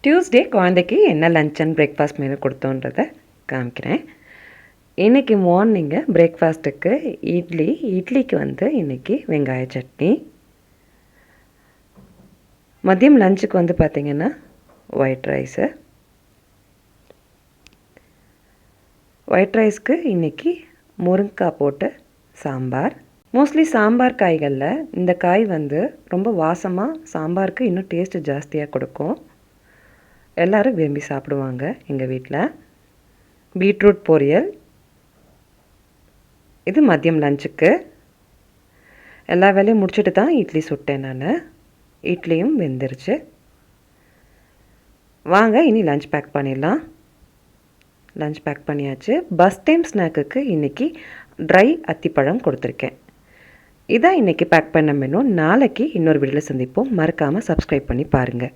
Tuesday குழந்தைக்கு என்ன lunch and breakfast menu கொடுத்தோன்றதை காமிக்கிறேன். இன்றைக்கி மார்னிங்கு பிரேக்ஃபாஸ்ட்டுக்கு இட்லிக்கு இன்றைக்கி வெங்காய சட்னி. மதியம் லஞ்சுக்கு பார்த்திங்கன்னா ஒயிட் ரைஸ்க்கு இன்றைக்கி முருங்கைக்காய் போட்டு சாம்பார். மோஸ்ட்லி சாம்பார் காய்களில் இந்த காய் ரொம்ப வாசமாக சாம்பாருக்கு இன்னும் டேஸ்ட்டு ஜாஸ்தியாக கொடுக்கும். எல்லோரும் விரும்பி சாப்பிடுவாங்க எங்கள் வீட்டில். பீட்ரூட் பொரியல். இது மதியம் லஞ்சுக்கு. எல்லா வேலையும் முடிச்சுட்டு தான் இட்லி சுட்டேன் நான். இட்லியும் வெந்துருச்சு. வாங்க இனி லஞ்ச் பேக் பண்ணிடலாம். லஞ்ச் பேக் பண்ணியாச்சு. பஸ் டைம் ஸ்நாக்குக்கு இன்றைக்கி ட்ரை அத்திப்பழம் கொடுத்துருக்கேன். இதான் இன்றைக்கி பேக் பண்ண மெனு. நாளைக்கு இன்னொரு வீடியோவில் சந்திப்போம். மறக்காமல் சப்ஸ்கிரைப் பண்ணி பாருங்கள்.